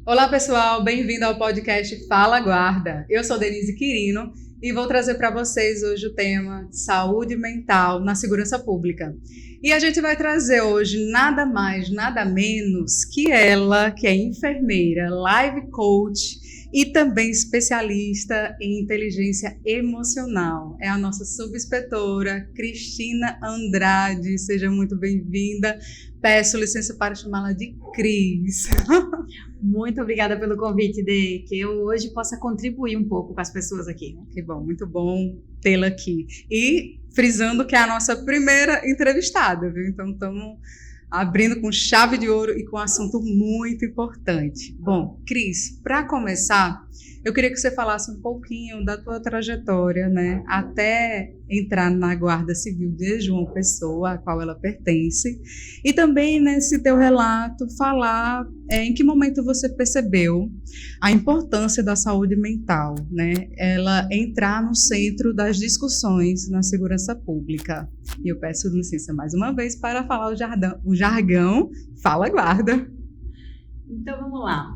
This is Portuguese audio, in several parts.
Olá, pessoal, bem-vindo ao podcast Fala Guarda. Eu sou Denise Quirino e vou trazer para vocês hoje o tema saúde mental na segurança pública. E a gente vai trazer hoje nada mais, nada menos que ela, que é enfermeira, life coach e também especialista em inteligência emocional. É a nossa subinspetora, Cristina Andrade. Seja muito bem-vinda. Peço licença para chamá-la de Cris. Muito obrigada pelo convite, Dê, que eu hoje possa contribuir um pouco com as pessoas aqui. Que bom, muito bom tê-la aqui. E frisando que é a nossa primeira entrevistada, viu? Então estamos abrindo com chave de ouro e com um assunto muito importante. Bom, Cris, para começar, eu queria que você falasse um pouquinho da tua trajetória, né, até entrar na Guarda Civil de João Pessoa, a qual ela pertence, e também nesse teu relato falar em que momento você percebeu a importância da saúde mental, né, ela entrar no centro das discussões na segurança pública. E eu peço licença mais uma vez para falar o jargão Fala Guarda. Então vamos lá,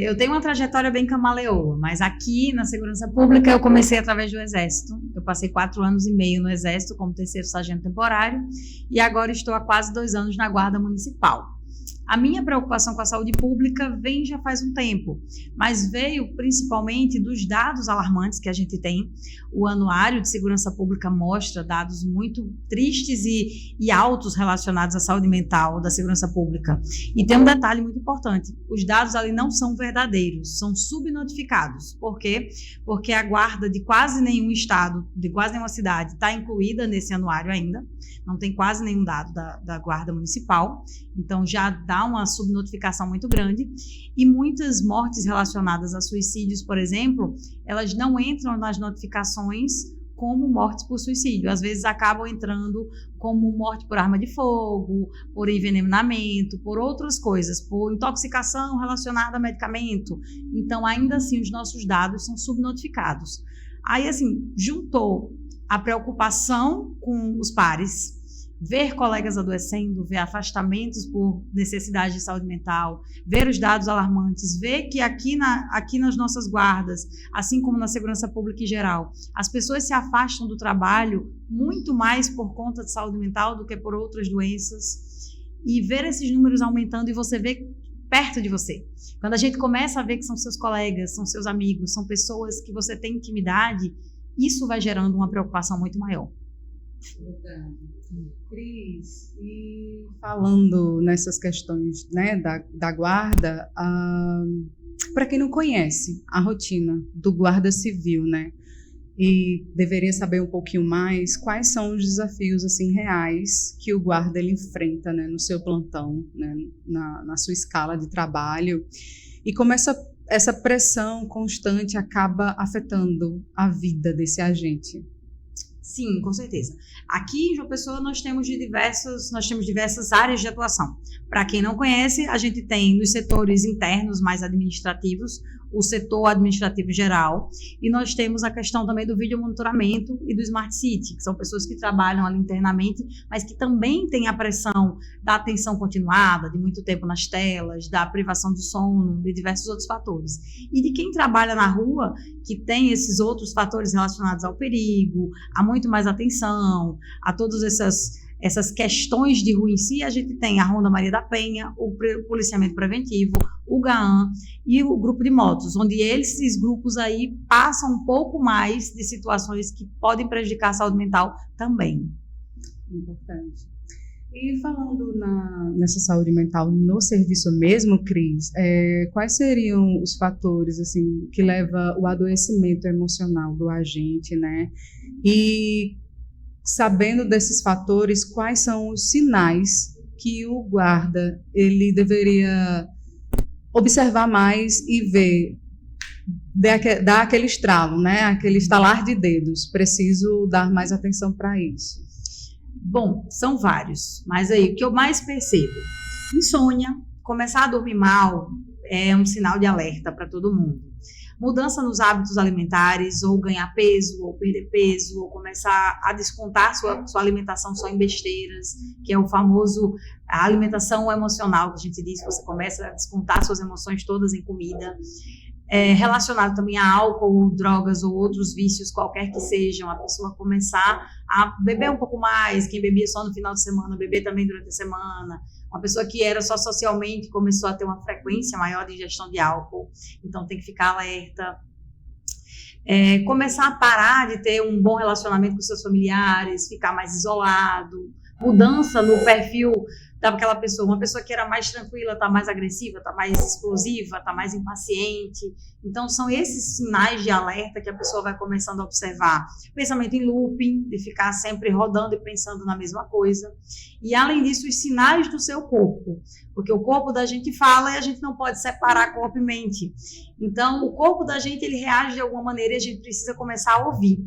eu tenho uma trajetória bem camaleoa, mas aqui na segurança pública eu comecei através do Exército. Eu passei 4 anos e meio no Exército como terceiro sargento temporário e agora estou há quase 2 anos na Guarda Municipal. A minha preocupação com a saúde pública vem já faz um tempo, mas veio principalmente dos dados alarmantes que a gente tem. O Anuário de Segurança Pública mostra dados muito tristes e altos relacionados à saúde mental da segurança pública. E tem um detalhe muito importante, os dados ali não são verdadeiros, são subnotificados. Por quê? Porque a guarda de quase nenhum estado, de quase nenhuma cidade, está incluída nesse anuário ainda, não tem quase nenhum dado da Guarda Municipal, então já dá uma subnotificação muito grande, e muitas mortes relacionadas a suicídios, por exemplo, elas não entram nas notificações como mortes por suicídio, às vezes acabam entrando como morte por arma de fogo, por envenenamento, por outras coisas, por intoxicação relacionada a medicamento. Então, ainda assim, os nossos dados são subnotificados. Aí, assim, juntou a preocupação com os pares, ver colegas adoecendo, ver afastamentos por necessidade de saúde mental, ver os dados alarmantes, ver que aqui nas nossas guardas, assim como na segurança pública em geral, as pessoas se afastam do trabalho muito mais por conta de saúde mental do que por outras doenças, e ver esses números aumentando e você ver perto de você. Quando a gente começa a ver que são seus colegas, são seus amigos, são pessoas que você tem intimidade, isso vai gerando uma preocupação muito maior. Verdade. Cris, e falando nessas questões, né, da guarda, para quem não conhece a rotina do guarda civil, né, e deveria saber um pouquinho mais quais são os desafios assim reais que o guarda ele enfrenta, né, no seu plantão, né, na sua escala de trabalho, e como essa pressão constante acaba afetando a vida desse agente. Sim, com certeza. Aqui em João Pessoa nós temos diversas áreas de atuação. Para quem não conhece, a gente tem nos setores internos mais administrativos, o setor administrativo geral, e nós temos a questão também do videomonitoramento e do Smart City, que são pessoas que trabalham ali internamente, mas que também têm a pressão da atenção continuada, de muito tempo nas telas, da privação do sono, de diversos outros fatores. E de quem trabalha na rua, que tem esses outros fatores relacionados ao perigo, a muito mais atenção, a todas essas questões de rua em si, a gente tem a Ronda Maria da Penha, o policiamento preventivo, o GAAN e o grupo de motos, onde esses grupos aí passam um pouco mais de situações que podem prejudicar a saúde mental também. Importante. E falando nessa saúde mental no serviço mesmo, Cris, quais seriam os fatores assim, que levam o adoecimento emocional do agente, né? E sabendo desses fatores, quais são os sinais que o guarda ele deveria observar mais e ver, dar aquele estralo, né? Aquele estalar de dedos. Preciso dar mais atenção para isso. Bom, são vários, mas aí o que eu mais percebo, insônia, começar a dormir mal é um sinal de alerta para todo mundo. mudança nos hábitos alimentares, ou ganhar peso, ou perder peso, ou começar a descontar sua alimentação só em besteiras, que é o famoso a alimentação emocional, que a gente diz, que você começa a descontar suas emoções todas em comida. Relacionado também a álcool, drogas ou outros vícios, qualquer que sejam, a pessoa começar a beber um pouco mais, quem bebia só no final de semana, beber também durante a semana, uma pessoa que era só socialmente começou a ter uma frequência maior de ingestão de álcool, então tem que ficar alerta. Começar a parar de ter um bom relacionamento com seus familiares, ficar mais isolado, mudança no perfil daquela pessoa, uma pessoa que era mais tranquila, está mais agressiva, está mais explosiva, está mais impaciente. Então, são esses sinais de alerta que a pessoa vai começando a observar. Pensamento em looping, de ficar sempre rodando e pensando na mesma coisa. E, além disso, os sinais do seu corpo, porque o corpo da gente fala e a gente não pode separar corpo e mente. Então, o corpo da gente, ele reage de alguma maneira e a gente precisa começar a ouvir.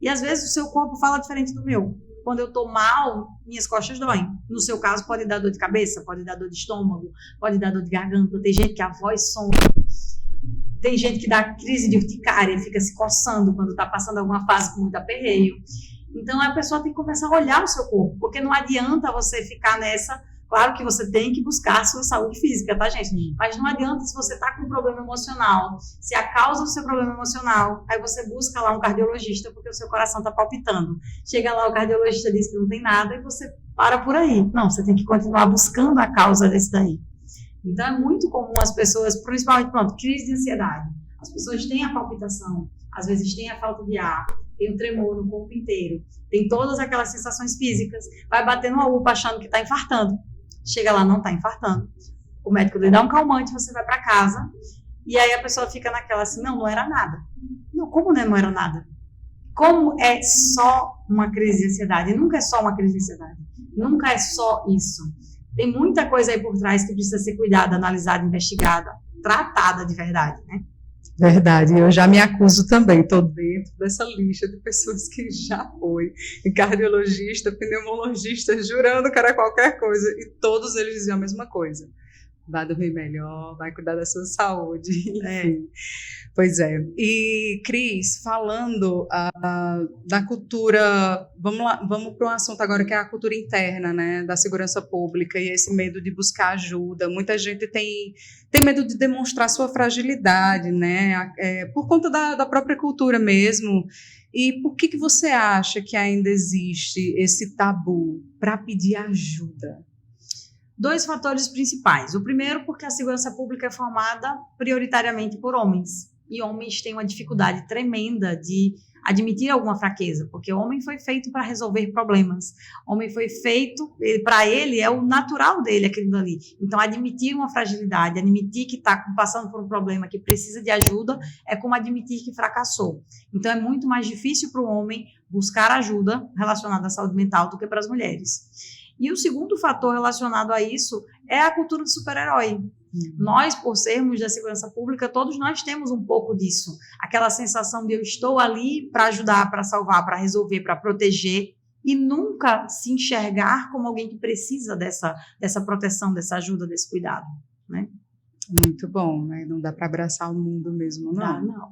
E, às vezes, o seu corpo fala diferente do meu. Quando eu estou mal, minhas costas doem. No seu caso, pode dar dor de cabeça, pode dar dor de estômago, pode dar dor de garganta. Tem gente que a voz some. Tem gente que dá crise de urticária, fica se coçando quando está passando alguma fase com muito aperreio. Então, a pessoa tem que começar a olhar o seu corpo, porque não adianta você ficar nessa. Claro que você tem que buscar a sua saúde física, tá, gente? Mas não adianta se você está com um problema emocional, se a causa do seu problema emocional, aí você busca lá um cardiologista porque o seu coração está palpitando. Chega lá, o cardiologista diz que não tem nada e você para por aí. Não, você tem que continuar buscando a causa desse daí. Então, é muito comum as pessoas, principalmente, crise de ansiedade. As pessoas têm a palpitação, às vezes têm a falta de ar, tem o tremor no corpo inteiro, tem todas aquelas sensações físicas, vai batendo uma UPA achando que está infartando. Chega lá, não está infartando. O médico lhe dá um calmante, você vai para casa, e aí a pessoa fica naquela assim, não era nada. Não, como não era nada? Como é só uma crise de ansiedade? Nunca é só uma crise de ansiedade. Nunca é só isso. Tem muita coisa aí por trás que precisa ser cuidada, analisada, investigada, tratada de verdade, né? Verdade, eu já me acuso também, estou dentro dessa lista de pessoas que já foi cardiologista, pneumologista, jurando que era qualquer coisa, e todos eles diziam a mesma coisa. Vai dormir melhor, vai cuidar da sua saúde, enfim. Pois é. E, Cris, falando da cultura, vamos para um assunto agora que é a cultura interna, né, da segurança pública e esse medo de buscar ajuda. Muita gente tem medo de demonstrar sua fragilidade, né, por conta da própria cultura mesmo. E por que você acha que ainda existe esse tabu para pedir ajuda? 2 fatores principais. O primeiro, porque a segurança pública é formada prioritariamente por homens. E homens têm uma dificuldade tremenda de admitir alguma fraqueza, porque o homem foi feito para resolver problemas. O homem foi feito, para ele, é o natural dele aquilo ali. Então, admitir uma fragilidade, admitir que está passando por um problema, que precisa de ajuda, é como admitir que fracassou. Então, é muito mais difícil para o homem buscar ajuda relacionada à saúde mental do que para as mulheres. E o segundo fator relacionado a isso é a cultura do super-herói. Nós, por sermos da segurança pública, todos nós temos um pouco disso. Aquela sensação de eu estou ali para ajudar, para salvar, para resolver, para proteger, e nunca se enxergar como alguém que precisa dessa proteção, dessa ajuda, desse cuidado, né? Muito bom, né? Não dá para abraçar o mundo mesmo, não. Não.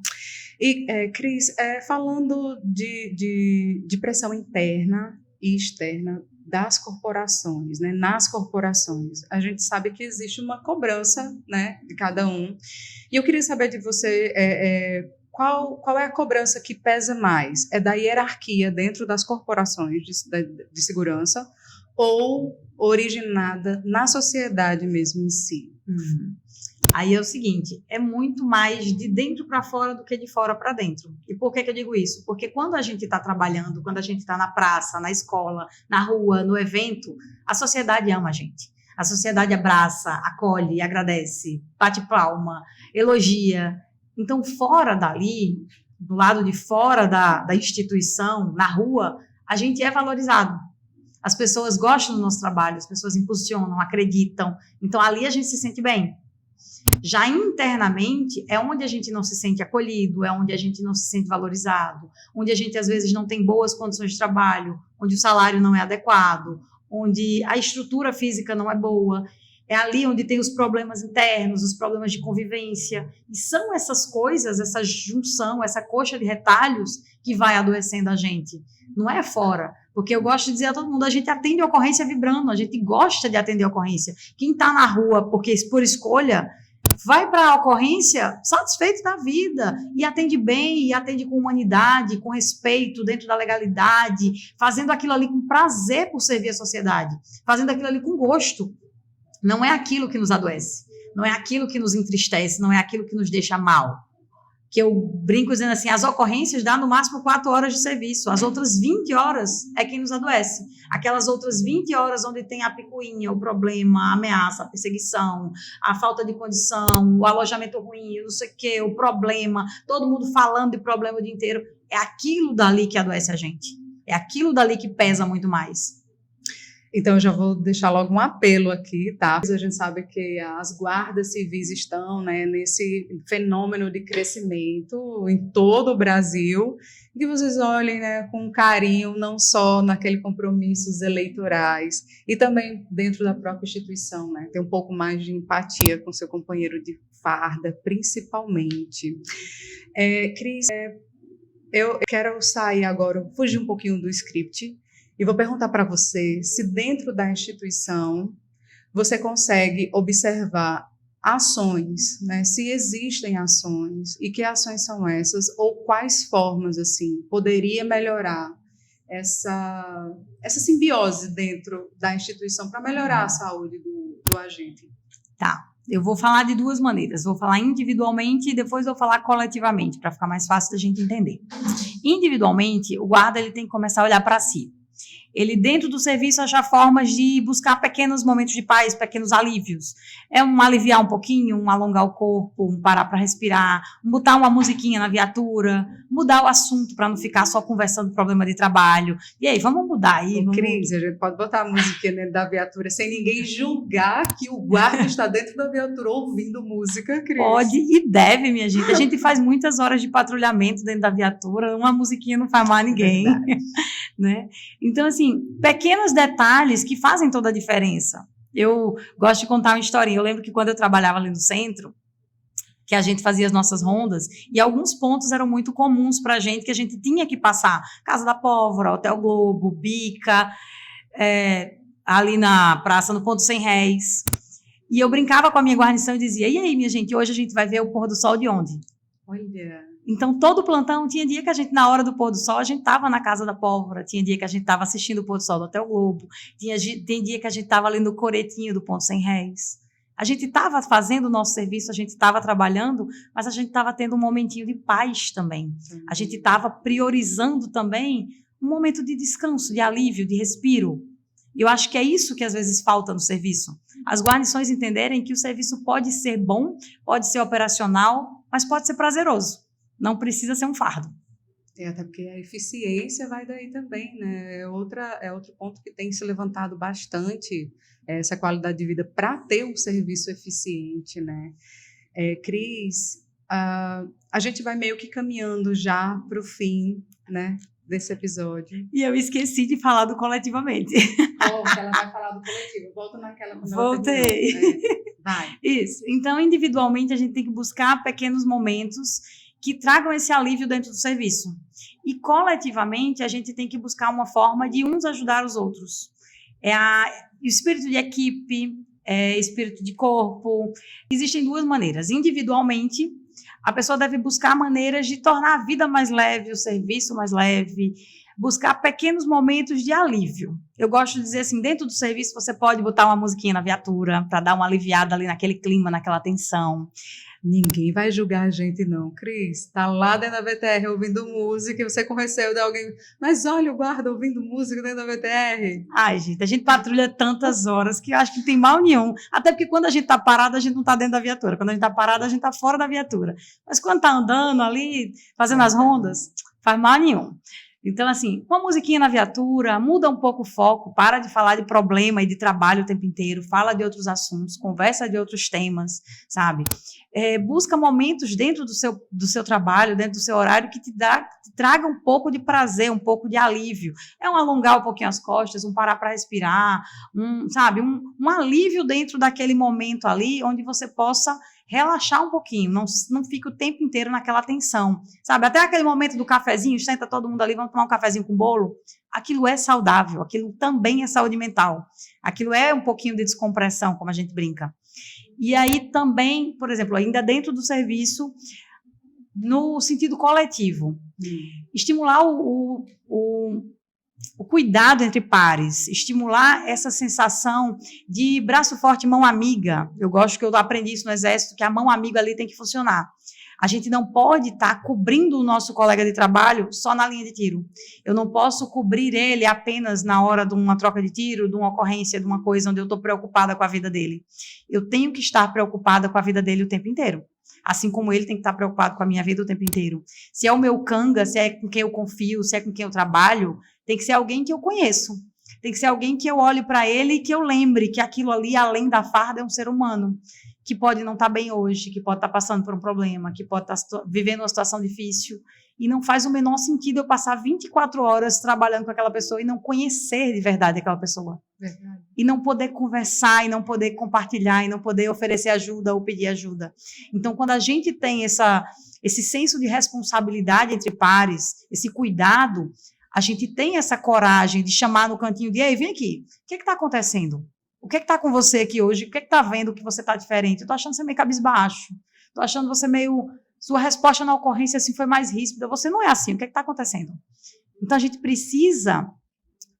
E, Cris, falando de pressão interna e externa das corporações, né? Nas corporações, a gente sabe que existe uma cobrança, né, de cada um. E eu queria saber de você qual é a cobrança que pesa mais? É da hierarquia dentro das corporações de segurança ou originada na sociedade mesmo em si? Aí é o seguinte, é muito mais de dentro para fora do que de fora para dentro. E por que eu digo isso? Porque quando a gente está trabalhando, quando a gente está na praça, na escola, na rua, no evento, a sociedade ama a gente. A sociedade abraça, acolhe, agradece, bate palma, elogia. Então, fora dali, do lado de fora da instituição, na rua, a gente é valorizado. As pessoas gostam do nosso trabalho, as pessoas impulsionam, acreditam. Então, ali a gente se sente bem. Já internamente é onde a gente não se sente acolhido, é onde a gente não se sente valorizado, onde a gente às vezes não tem boas condições de trabalho, onde o salário não é adequado, onde a estrutura física não é boa. É ali onde tem os problemas internos, os problemas de convivência. E são essas coisas, essa junção, essa coxa de retalhos que vai adoecendo a gente. Não é fora. Porque eu gosto de dizer a todo mundo, a gente atende a ocorrência vibrando, a gente gosta de atender a ocorrência. Quem está na rua porque por escolha, vai para a ocorrência satisfeito da vida e atende bem, e atende com humanidade, com respeito, dentro da legalidade, fazendo aquilo ali com prazer por servir a sociedade, fazendo aquilo ali com gosto. Não é aquilo que nos adoece, não é aquilo que nos entristece, não é aquilo que nos deixa mal. Que eu brinco dizendo assim, as ocorrências dão no máximo 4 horas de serviço, as outras 20 horas é quem nos adoece. Aquelas outras 20 horas onde tem a picuinha, o problema, a ameaça, a perseguição, a falta de condição, o alojamento ruim, não sei o quê, o problema, todo mundo falando de problema o dia inteiro, é aquilo dali que adoece a gente, é aquilo dali que pesa muito mais. Então, eu já vou deixar logo um apelo aqui, tá? A gente sabe que as guardas civis estão, né, nesse fenômeno de crescimento em todo o Brasil, e que vocês olhem, né, com carinho, não só naqueles compromissos eleitorais, e também dentro da própria instituição, né? Ter um pouco mais de empatia com seu companheiro de farda, principalmente. Cris, eu quero sair agora, fugir um pouquinho do script, e vou perguntar para você se dentro da instituição você consegue observar ações, né? Se existem ações e que ações são essas ou quais formas assim poderia melhorar essa simbiose dentro da instituição para melhorar a saúde do agente. Tá. Eu vou falar de 2 maneiras. Vou falar individualmente e depois vou falar coletivamente, para ficar mais fácil da gente entender. Individualmente, o guarda ele tem que começar a olhar para si. Ele, dentro do serviço, acha formas de buscar pequenos momentos de paz, pequenos alívios. É um aliviar um pouquinho, um alongar o corpo, um parar para respirar, botar uma musiquinha na viatura, mudar o assunto para não ficar só conversando problema de trabalho. E aí, vamos mudar aí? Cris, a gente pode botar a musiquinha dentro da viatura sem ninguém julgar que o guarda está dentro da viatura ouvindo música, Cris. Pode e deve, minha gente. A gente faz muitas horas de patrulhamento dentro da viatura, uma musiquinha não faz mal a ninguém. Né? Então, assim, pequenos detalhes que fazem toda a diferença. Eu gosto de contar uma historinha. Eu lembro que quando eu trabalhava ali no centro, que a gente fazia as nossas rondas, e alguns pontos eram muito comuns para a gente, que a gente tinha que passar. Casa da Pólvora, Hotel Globo, Bica, ali na praça, no Ponto Sem Réis. E eu brincava com a minha guarnição e dizia, e aí, minha gente, hoje a gente vai ver o pôr do sol de onde? Olha... Então, todo plantão, tinha dia que a gente, na hora do pôr do sol, a gente estava na Casa da Pólvora, tinha dia que a gente estava assistindo o pôr do sol do Hotel Globo, tem dia que a gente estava ali no coretinho do Ponto Sem Réis. A gente estava fazendo o nosso serviço, a gente estava trabalhando, mas a gente estava tendo um momentinho de paz também. A gente estava priorizando também um momento de descanso, de alívio, de respiro. E eu acho que é isso que às vezes falta no serviço. As guarnições entenderem que o serviço pode ser bom, pode ser operacional, mas pode ser prazeroso. Não precisa ser um fardo. Até porque a eficiência vai daí também, né? É outro ponto que tem se levantado bastante, essa qualidade de vida para ter um serviço eficiente, né? Cris, a gente vai meio que caminhando já para o fim, né, desse episódio. E eu esqueci de falar do coletivamente. Ela vai falar do coletivo. Volta naquela... Voltei. Vai. Isso. Então, individualmente, a gente tem que buscar pequenos momentos que tragam esse alívio dentro do serviço. E, coletivamente, a gente tem que buscar uma forma de uns ajudar os outros. O espírito de equipe, espírito de corpo. Existem 2 maneiras. Individualmente, a pessoa deve buscar maneiras de tornar a vida mais leve, o serviço mais leve, buscar pequenos momentos de alívio. Eu gosto de dizer assim, dentro do serviço, você pode botar uma musiquinha na viatura para dar uma aliviada ali naquele clima, naquela tensão. Ninguém vai julgar a gente não, Cris. Tá lá dentro da VTR ouvindo música e você conheceu de alguém, mas olha o guarda ouvindo música dentro da VTR. Ai, gente, a gente patrulha tantas horas que eu acho que não tem mal nenhum. Até porque quando a gente tá parado, a gente não tá dentro da viatura. Quando a gente tá parado, a gente tá fora da viatura. Mas quando tá andando ali, fazendo as rondas, faz mal nenhum. Então, assim, uma musiquinha na viatura, muda um pouco o foco, para de falar de problema e de trabalho o tempo inteiro, fala de outros assuntos, conversa de outros temas, sabe? busca momentos dentro do seu trabalho, dentro do seu horário, que te traga um pouco de prazer, um pouco de alívio. É um alongar um pouquinho as costas, um parar para respirar, um alívio dentro daquele momento ali, onde você possa relaxar um pouquinho, não fica o tempo inteiro naquela tensão, sabe? Até aquele momento do cafezinho, senta todo mundo ali, vamos tomar um cafezinho com bolo, aquilo é saudável, aquilo também é saúde mental, aquilo é um pouquinho de descompressão, como a gente brinca. E aí também, por exemplo, ainda dentro do serviço, no sentido coletivo, estimular o cuidado entre pares, estimular essa sensação de braço forte, mão amiga. Eu gosto que eu aprendi isso no Exército, que a mão amiga ali tem que funcionar. A gente não pode estar cobrindo o nosso colega de trabalho só na linha de tiro. Eu não posso cobrir ele apenas na hora de uma troca de tiro, de uma ocorrência, de uma coisa onde eu estou preocupada com a vida dele. Eu tenho que estar preocupada com a vida dele o tempo inteiro. Assim como ele tem que estar preocupado com a minha vida o tempo inteiro. Se é o meu canga, se é com quem eu confio, se é com quem eu trabalho, tem que ser alguém que eu conheço. Tem que ser alguém que eu olhe para ele e que eu lembre que aquilo ali, além da farda, é um ser humano. Que pode não estar bem hoje, que pode estar passando por um problema, que pode estar vivendo uma situação difícil. E não faz o menor sentido eu passar 24 horas trabalhando com aquela pessoa e não conhecer de verdade aquela pessoa. Verdade. E não poder conversar, e não poder compartilhar, e não poder oferecer ajuda ou pedir ajuda. Então, quando a gente tem esse senso de responsabilidade entre pares, esse cuidado, a gente tem essa coragem de chamar no cantinho de, ei, vem aqui, o que está acontecendo? O que está com você aqui hoje? O que está vendo que você está diferente? Eu estou achando você meio cabisbaixo. Estou achando você meio... Sua resposta na ocorrência assim, foi mais ríspida. Você não é assim. O que está acontecendo? Então, a gente precisa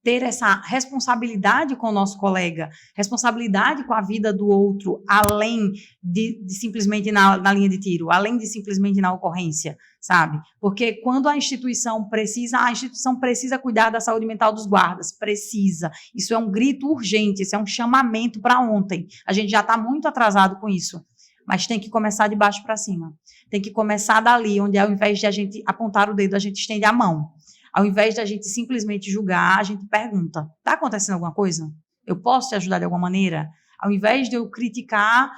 ter essa responsabilidade com o nosso colega, responsabilidade com a vida do outro, além de simplesmente na linha de tiro, além de simplesmente na ocorrência, sabe? Porque quando a instituição precisa cuidar da saúde mental dos guardas, precisa. Isso é um grito urgente, isso é um chamamento para ontem. A gente já está muito atrasado com isso, mas tem que começar de baixo para cima. Tem que começar dali, onde ao invés de a gente apontar o dedo, a gente estende a mão. Ao invés de a gente simplesmente julgar, a gente pergunta, está acontecendo alguma coisa? Eu posso te ajudar de alguma maneira? Ao invés de eu criticar,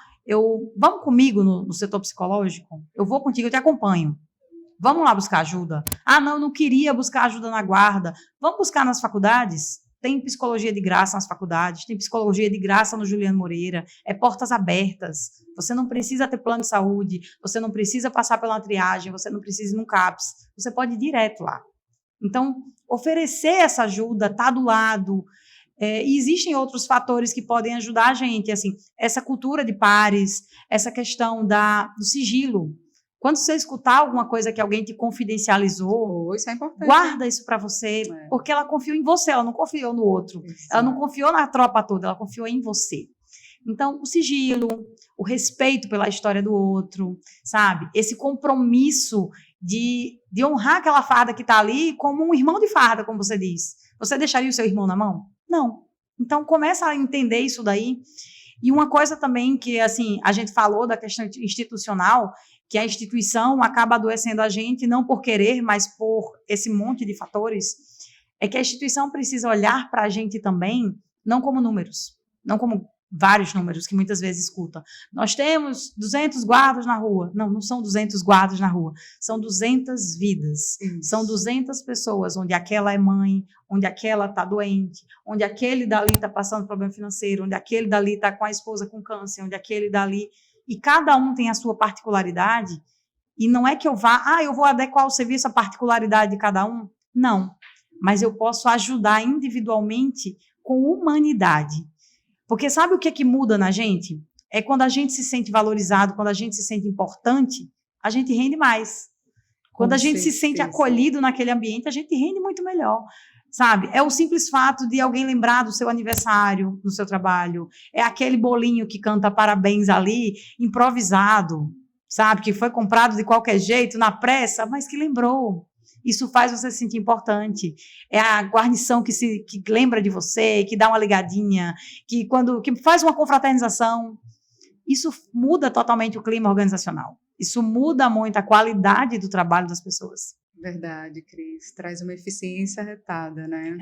vamos comigo no setor psicológico? Eu vou contigo, eu te acompanho. Vamos lá buscar ajuda? Ah, não, eu não queria buscar ajuda na guarda. Vamos buscar nas faculdades? Tem psicologia de graça nas faculdades, tem psicologia de graça no Juliano Moreira, é portas abertas. Você não precisa ter plano de saúde, você não precisa passar pela triagem, você não precisa ir num CAPS, você pode ir direto lá. Então, oferecer essa ajuda, estar do lado. E existem outros fatores que podem ajudar a gente, assim, essa cultura de pares, essa questão do sigilo. Quando você escutar alguma coisa que alguém te confidencializou, isso é importante. Guarda isso para você, porque ela confiou em você, ela não confiou no outro. Isso. Ela não confiou na tropa toda, ela confiou em você. Então, o sigilo, o respeito pela história do outro, sabe? Esse compromisso de honrar aquela farda que está ali como um irmão de farda, como você diz. Você deixaria o seu irmão na mão? Não. Então, começa a entender isso daí. E uma coisa também que, assim, a gente falou da questão institucional, que a instituição acaba adoecendo a gente, não por querer, mas por esse monte de fatores, é que a instituição precisa olhar para a gente também, não como números, não como vários números que muitas vezes escuta. Nós temos 200 guardas na rua. Não, não são 200 guardas na rua. São 200 vidas. Isso. São 200 pessoas, onde aquela é mãe, onde aquela está doente, onde aquele dali está passando problema financeiro, onde aquele dali está com a esposa com câncer, onde aquele dali... E cada um tem a sua particularidade. E não é que eu vou adequar o serviço à particularidade de cada um. Não. Mas eu posso ajudar individualmente com humanidade. Porque sabe o que muda na gente? É quando a gente se sente valorizado, quando a gente se sente importante, a gente rende mais. Quando a gente se sente acolhido naquele ambiente, a gente rende muito melhor, sabe? É o simples fato de alguém lembrar do seu aniversário no seu trabalho. É aquele bolinho que canta parabéns ali, improvisado, sabe? Que foi comprado de qualquer jeito, na pressa, mas que lembrou. Isso faz você se sentir importante. É a guarnição que lembra de você, que dá uma ligadinha, que faz uma confraternização. Isso muda totalmente o clima organizacional. Isso muda muito a qualidade do trabalho das pessoas. Verdade, Cris. Traz uma eficiência retada, né?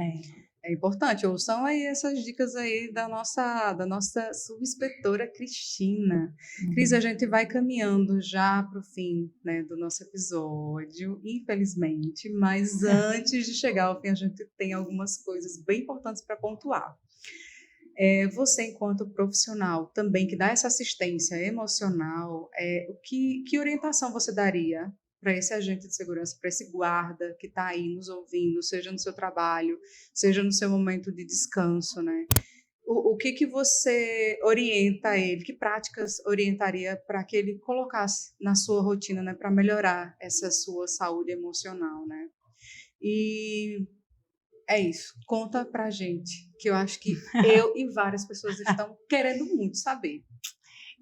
É importante, ouçam aí essas dicas aí da nossa subinspetora Cristina. Cris, a gente vai caminhando já para o fim, né, do nosso episódio, infelizmente, mas antes de chegar ao fim, a gente tem algumas coisas bem importantes para pontuar. Você, enquanto profissional, também que dá essa assistência emocional, que orientação você daria para esse agente de segurança, para esse guarda que está aí nos ouvindo, seja no seu trabalho, seja no seu momento de descanso, né? O que você orienta ele, que práticas orientaria para que ele colocasse na sua rotina, né, para melhorar essa sua saúde emocional, né? E é isso, conta pra gente, que eu acho que eu e várias pessoas estão querendo muito saber.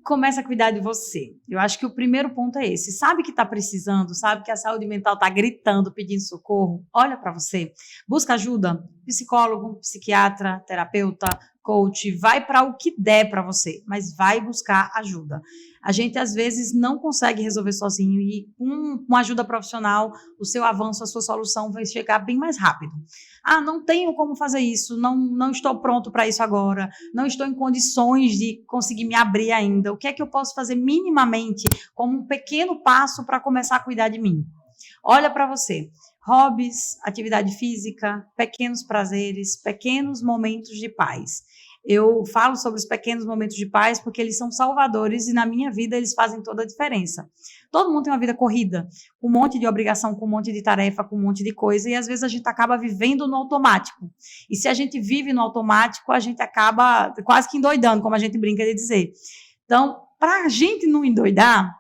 Começa a cuidar de você. Eu acho que o primeiro ponto é esse. Sabe que está precisando, sabe que a saúde mental está gritando, pedindo socorro? Olha para você. Busca ajuda. Psicólogo, psiquiatra, terapeuta, coach. Vai para o que der para você, mas vai buscar ajuda. A gente, às vezes, não consegue resolver sozinho e com ajuda profissional, o seu avanço, a sua solução vai chegar bem mais rápido. Ah, não tenho como fazer isso, não estou pronto para isso agora, não estou em condições de conseguir me abrir ainda. O que é que eu posso fazer minimamente como um pequeno passo para começar a cuidar de mim? Olha para você. Hobbies, atividade física, pequenos prazeres, pequenos momentos de paz. Eu falo sobre os pequenos momentos de paz porque eles são salvadores e na minha vida eles fazem toda a diferença. Todo mundo tem uma vida corrida, com um monte de obrigação, com um monte de tarefa, com um monte de coisa, e às vezes a gente acaba vivendo no automático. E se a gente vive no automático, a gente acaba quase que endoidando, como a gente brinca de dizer. Então, para a gente não endoidar,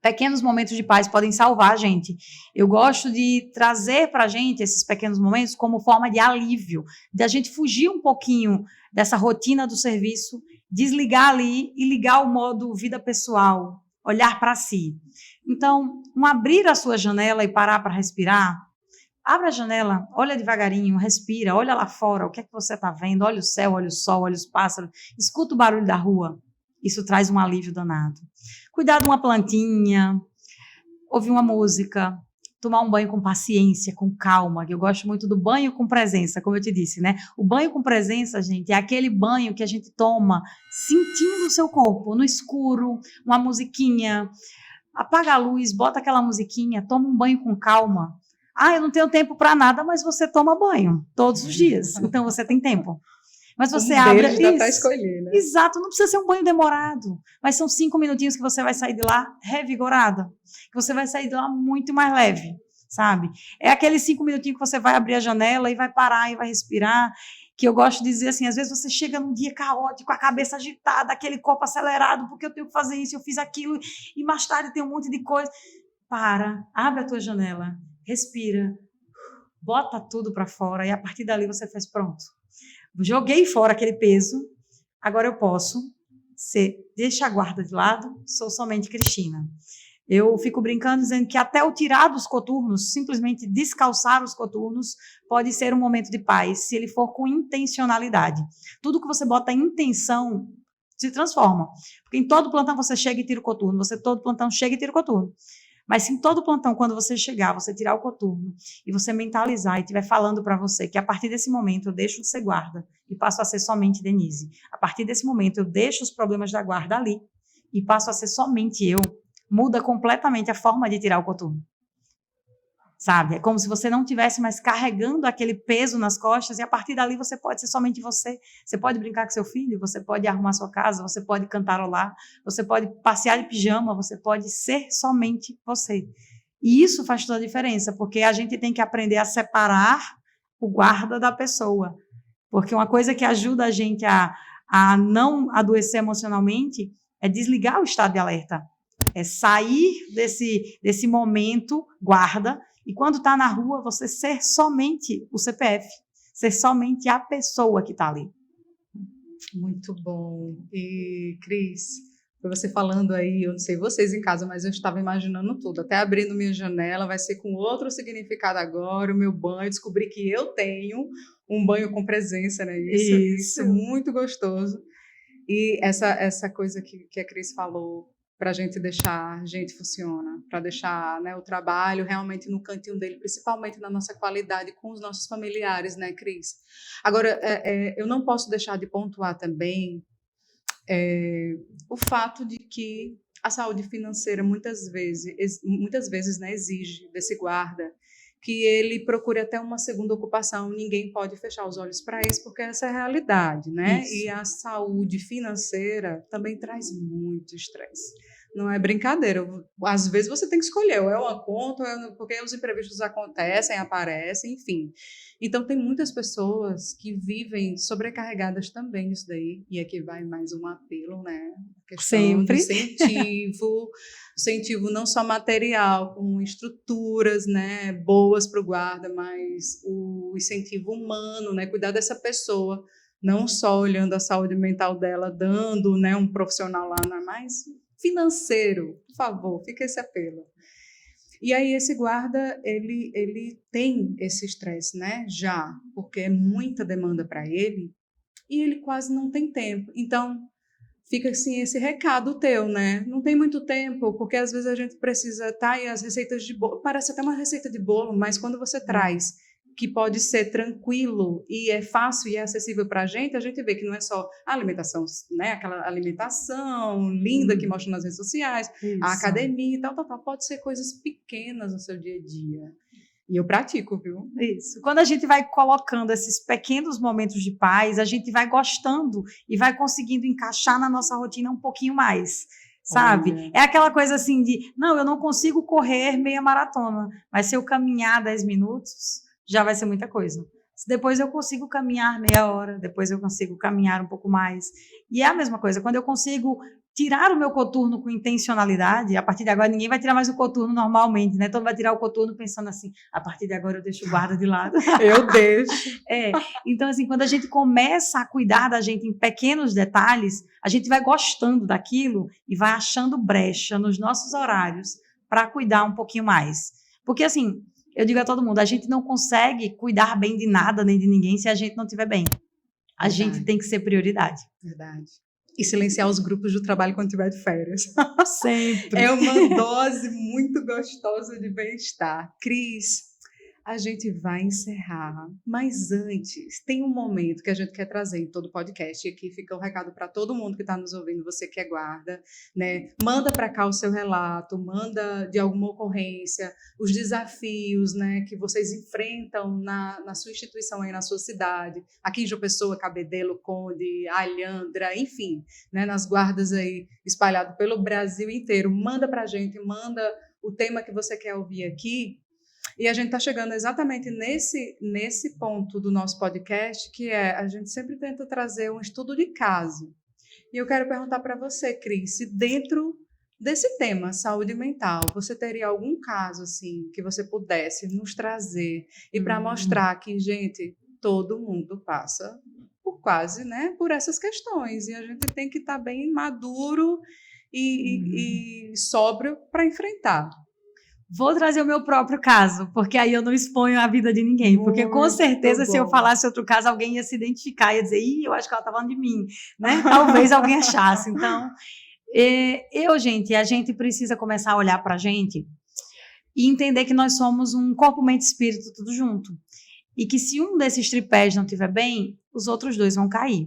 pequenos momentos de paz podem salvar a gente. Eu gosto de trazer para a gente esses pequenos momentos como forma de alívio, de a gente fugir um pouquinho dessa rotina do serviço, desligar ali e ligar o modo vida pessoal, olhar para si. Então, abrir a sua janela e parar para respirar. Abre a janela, olha devagarinho, respira, olha lá fora, o que é que você está vendo? Olha o céu, olha o sol, olha os pássaros, escuta o barulho da rua. Isso traz um alívio danado. Cuidar de uma plantinha, ouvir uma música, tomar um banho com paciência, com calma, que eu gosto muito do banho com presença, como eu te disse, né? O banho com presença, gente, é aquele banho que a gente toma sentindo o seu corpo, no escuro, uma musiquinha, apaga a luz, bota aquela musiquinha, toma um banho com calma. Ah, eu não tenho tempo para nada, mas você toma banho todos os dias, então você tem tempo. Mas você abre... Dá para escolher, né? Exato, não precisa ser um banho demorado, mas são 5 minutinhos que você vai sair de lá revigorada, que você vai sair de lá muito mais leve, sabe? É aqueles 5 minutinhos que você vai abrir a janela e vai parar e vai respirar, que eu gosto de dizer assim, às vezes você chega num dia caótico, a cabeça agitada, aquele corpo acelerado, porque eu tenho que fazer isso, eu fiz aquilo, e mais tarde tem um monte de coisa. Para, abre a tua janela, respira, bota tudo para fora e a partir dali você faz pronto. Joguei fora aquele peso, agora eu posso deixa a guarda de lado, sou somente Cristina. Eu fico brincando dizendo que até o tirar dos coturnos, simplesmente descalçar os coturnos, pode ser um momento de paz, se ele for com intencionalidade. Tudo que você bota em intenção se transforma. Porque em todo plantão você chega e tira o coturno, todo plantão chega e tira o coturno. Mas se em todo plantão, quando você chegar, você tirar o coturno e você mentalizar e estiver falando para você que a partir desse momento eu deixo de ser guarda e passo a ser somente Denise. A partir desse momento eu deixo os problemas da guarda ali e passo a ser somente eu. Muda completamente a forma de tirar o coturno. Sabe? É como se você não estivesse mais carregando aquele peso nas costas e a partir dali você pode ser somente você. Você pode brincar com seu filho, você pode arrumar sua casa, você pode cantarolar, você pode passear de pijama, você pode ser somente você. E isso faz toda a diferença, porque a gente tem que aprender a separar o guarda da pessoa. Porque uma coisa que ajuda a gente a não adoecer emocionalmente é desligar o estado de alerta. É sair desse momento guarda e quando está na rua, você ser somente o CPF, ser somente a pessoa que está ali. Muito bom. E, Cris, você falando aí, eu não sei vocês em casa, mas eu estava imaginando tudo. Até abrindo minha janela, vai ser com outro significado agora, o meu banho, descobri que eu tenho um banho com presença, né? Isso é muito gostoso. E essa coisa que a Cris falou, para a gente deixar a gente funciona, para deixar, né, o trabalho realmente no cantinho dele, principalmente na nossa qualidade com os nossos familiares, né, Cris? Agora, eu não posso deixar de pontuar também o fato de que a saúde financeira muitas vezes, né, exige desse guarda que ele procure até uma segunda ocupação. Ninguém pode fechar os olhos para isso, porque essa é a realidade, né? Isso. E a saúde financeira também traz muito estresse. Não é brincadeira. Às vezes você tem que escolher, ou é uma conta, porque os imprevistos acontecem, aparecem, enfim. Então, tem muitas pessoas que vivem sobrecarregadas também nisso daí. E aqui vai mais um apelo, né? A questão do incentivo não só material, com estruturas, né, boas para o guarda, mas o incentivo humano, né, cuidar dessa pessoa, não só olhando a saúde mental dela, dando, né, um profissional lá, mas financeiro, por favor, fica esse apelo. E aí esse guarda, ele tem esse estresse, né, já, porque é muita demanda para ele, e ele quase não tem tempo. Então, fica assim esse recado teu, né? Não tem muito tempo, porque às vezes a gente precisa, tá, e as receitas de bolo, parece até uma receita de bolo, mas quando você traz que pode ser tranquilo e é fácil e é acessível para a gente vê que não é só a alimentação, né? Aquela alimentação linda que mostra nas redes sociais, Isso. A academia e tal, pode ser coisas pequenas no seu dia a dia. E eu pratico, viu? Isso. Quando a gente vai colocando esses pequenos momentos de paz, a gente vai gostando e vai conseguindo encaixar na nossa rotina um pouquinho mais, sabe? Olha. É aquela coisa assim de, não, eu não consigo correr meia maratona, mas se eu caminhar 10 minutos, já vai ser muita coisa. Depois eu consigo caminhar meia hora, depois eu consigo caminhar um pouco mais. E é a mesma coisa, quando eu consigo tirar o meu coturno com intencionalidade, a partir de agora ninguém vai tirar mais o coturno normalmente, né? Todo mundo vai tirar o coturno pensando assim, a partir de agora eu deixo o guarda de lado. Eu deixo. Então, assim, quando a gente começa a cuidar da gente em pequenos detalhes, a gente vai gostando daquilo e vai achando brecha nos nossos horários para cuidar um pouquinho mais. Porque, assim, eu digo a todo mundo, a gente não consegue cuidar bem de nada nem de ninguém se a gente não estiver bem. A gente tem que ser prioridade. Verdade. E silenciar os grupos de trabalho quando tiver de férias. Sempre. É uma dose muito gostosa de bem-estar. Cris, a gente vai encerrar, mas antes, tem um momento que a gente quer trazer em todo o podcast, e aqui fica o recado para todo mundo que está nos ouvindo, você que é guarda, né? Manda para cá o seu relato, manda de alguma ocorrência, os desafios, né, que vocês enfrentam na sua instituição aí, na sua cidade, aqui em João Pessoa, Cabedelo, Conde, Alhandra, enfim, né, nas guardas aí espalhado pelo Brasil inteiro. Manda para a gente, manda o tema que você quer ouvir aqui. E a gente está chegando exatamente nesse ponto do nosso podcast, que a gente sempre tenta trazer um estudo de caso. E eu quero perguntar para você, Cris, se dentro desse tema, saúde mental, você teria algum caso assim que você pudesse nos trazer e para mostrar que, gente, todo mundo passa por quase, né, por essas questões, e a gente tem que estar bem maduro e sóbrio para enfrentar. Vou trazer o meu próprio caso, porque aí eu não exponho a vida de ninguém. Porque com certeza, se eu falasse outro caso, alguém ia se identificar, ia dizer, eu acho que ela está falando de mim, né? Talvez alguém achasse. Então, a gente precisa começar a olhar para a gente e entender que nós somos um corpo, mente e espírito tudo junto. E que se um desses tripés não estiver bem, os outros dois vão cair.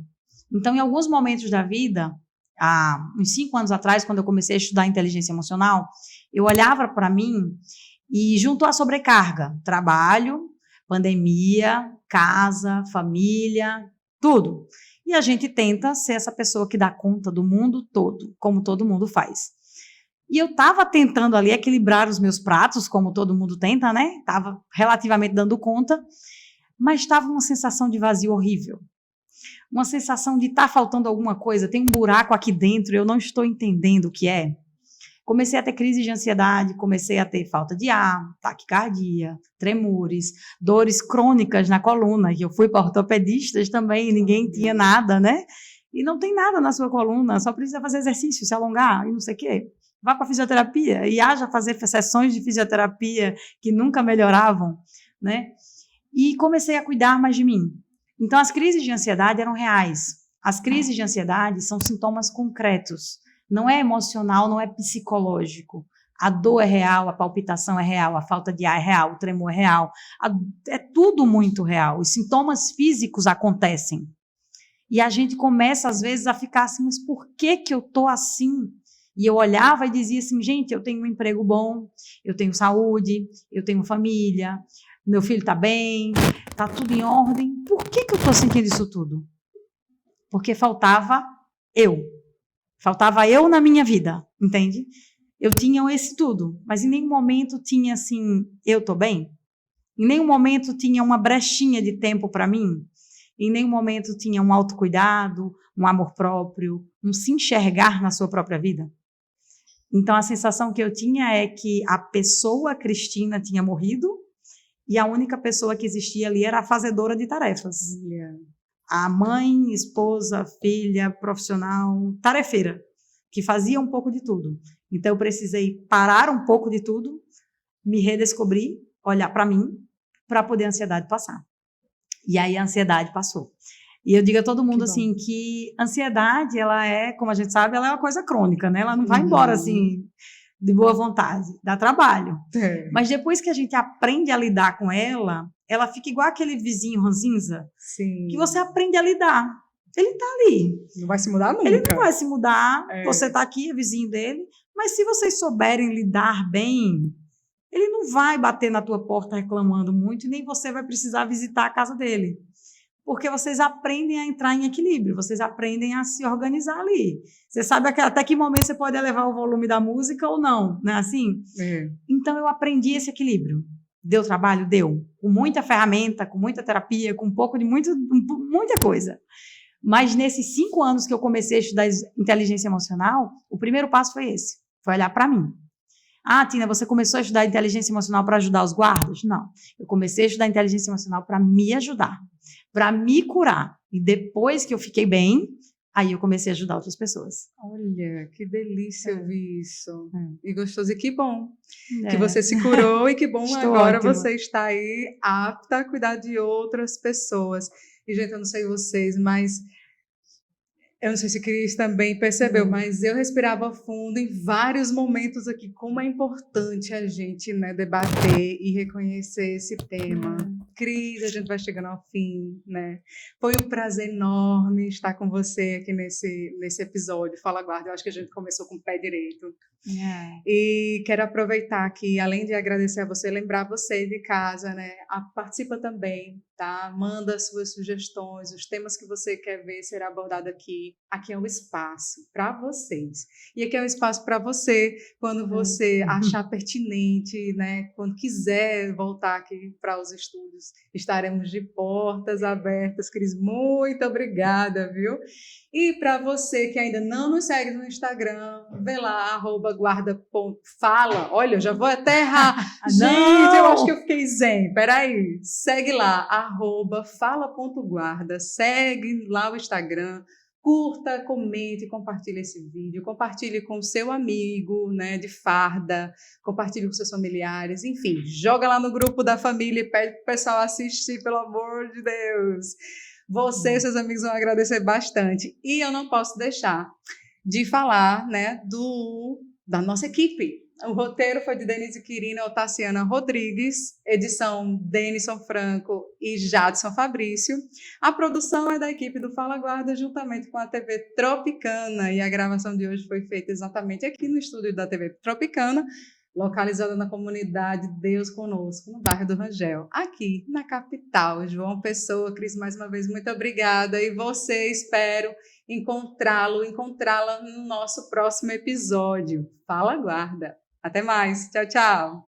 Então, em alguns momentos da vida, há uns 5 anos atrás, quando eu comecei a estudar inteligência emocional, eu olhava para mim e junto à sobrecarga, trabalho, pandemia, casa, família, tudo. E a gente tenta ser essa pessoa que dá conta do mundo todo, como todo mundo faz. E eu estava tentando ali equilibrar os meus pratos, como todo mundo tenta, né? Estava relativamente dando conta, mas estava uma sensação de vazio horrível. Uma sensação de estar faltando alguma coisa, tem um buraco aqui dentro, eu não estou entendendo o que é. Comecei a ter crise de ansiedade, comecei a ter falta de ar, taquicardia, tremores, dores crônicas na coluna, que eu fui para ortopedistas também, ninguém tinha nada, né? E não tem nada na sua coluna, só precisa fazer exercício, se alongar e não sei o quê. Vá para a fisioterapia e haja fazer sessões de fisioterapia que nunca melhoravam, né? E comecei a cuidar mais de mim. Então, as crises de ansiedade eram reais. As crises de ansiedade são sintomas concretos. Não é emocional, não é psicológico. A dor é real, a palpitação é real, a falta de ar é real, o tremor é real. É tudo muito real. Os sintomas físicos acontecem. E a gente começa, às vezes, a ficar assim, mas por que eu estou assim? E eu olhava e dizia assim, gente, eu tenho um emprego bom, eu tenho saúde, eu tenho família, meu filho está bem, está tudo em ordem. Por que eu estou sentindo isso tudo? Porque faltava eu. Faltava eu na minha vida, entende? Eu tinha esse tudo, mas em nenhum momento tinha assim, eu estou bem? Em nenhum momento tinha uma brechinha de tempo para mim? Em nenhum momento tinha um autocuidado, um amor próprio, um se enxergar na sua própria vida? Então, a sensação que eu tinha é que a pessoa Cristina tinha morrido e a única pessoa que existia ali era a fazedora de tarefas. Yeah. A mãe, esposa, filha, profissional, tarefeira, que fazia um pouco de tudo. Então, eu precisei parar um pouco de tudo, me redescobrir, olhar para mim, para poder a ansiedade passar. E aí a ansiedade passou. E eu digo a todo mundo assim que ansiedade, ela é, como a gente sabe, ela é uma coisa crônica, né? Ela não vai embora assim de boa vontade, dá trabalho. Mas depois que a gente aprende a lidar com ela, ela fica igual aquele vizinho ranzinza, que você aprende a lidar. Ele tá ali. Não vai se mudar nunca. Ele não vai se mudar, você tá aqui, é vizinho dele, mas se vocês souberem lidar bem, ele não vai bater na tua porta reclamando muito, e nem você vai precisar visitar a casa dele. Porque vocês aprendem a entrar em equilíbrio, vocês aprendem a se organizar ali. Você sabe até que momento você pode elevar o volume da música ou não, não é assim? Então, eu aprendi esse equilíbrio. Deu trabalho? Deu. Com muita ferramenta, com muita terapia, com um pouco de muita coisa. Mas nesses 5 anos que eu comecei a estudar inteligência emocional, o primeiro passo foi esse, foi olhar para mim. Ah, Tina, você começou a estudar inteligência emocional para ajudar os guardas? Não, eu comecei a estudar inteligência emocional para me ajudar, para me curar. E depois que eu fiquei bem, aí eu comecei a ajudar outras pessoas. Olha, que delícia ouvir isso. E gostoso, e que bom que você se curou e que bom agora ótima. Você está aí apta a cuidar de outras pessoas. E, gente, eu não sei vocês, mas eu não sei se Cris também percebeu, mas eu respirava fundo em vários momentos aqui, como é importante a gente, né, debater e reconhecer esse tema. Cris, a gente vai chegando ao fim, né? Foi um prazer enorme estar com você aqui nesse episódio. Fala Guarda, eu acho que a gente começou com o pé direito. E quero aproveitar aqui, além de agradecer a você, lembrar você de casa, né? Participa também, tá? Manda suas sugestões, os temas que você quer ver ser abordado aqui. Aqui é um espaço para vocês. E aqui é um espaço para você, quando você achar pertinente, né? Quando quiser voltar aqui para os estúdios, estaremos de portas abertas. Cris, muito obrigada, viu? E para você que ainda não nos segue no Instagram, vê lá, @guarda.fala. Olha, eu já vou até errar. Gente, eu acho que eu fiquei zen. Peraí, segue lá, @fala.guarda. Segue lá o Instagram. Curta, comente, compartilhe esse vídeo. Compartilhe com o seu amigo, né, de farda. Compartilhe com seus familiares. Enfim, joga lá no grupo da família e pede para o pessoal assistir, pelo amor de Deus. Você e seus amigos vão agradecer bastante. E eu não posso deixar de falar, né, da nossa equipe. O roteiro foi de Denise Quirino e Tassiana Rodrigues, edição Denison Franco e Jadson Fabrício. A produção é da equipe do Fala Guarda, juntamente com a TV Tropicana, e a gravação de hoje foi feita exatamente aqui no estúdio da TV Tropicana, localizada na comunidade Deus Conosco, no bairro do Rangel, aqui na capital. João Pessoa. Cris, mais uma vez, muito obrigada. E você, espero encontrá-la no nosso próximo episódio. Fala Guarda. Até mais. Tchau, tchau.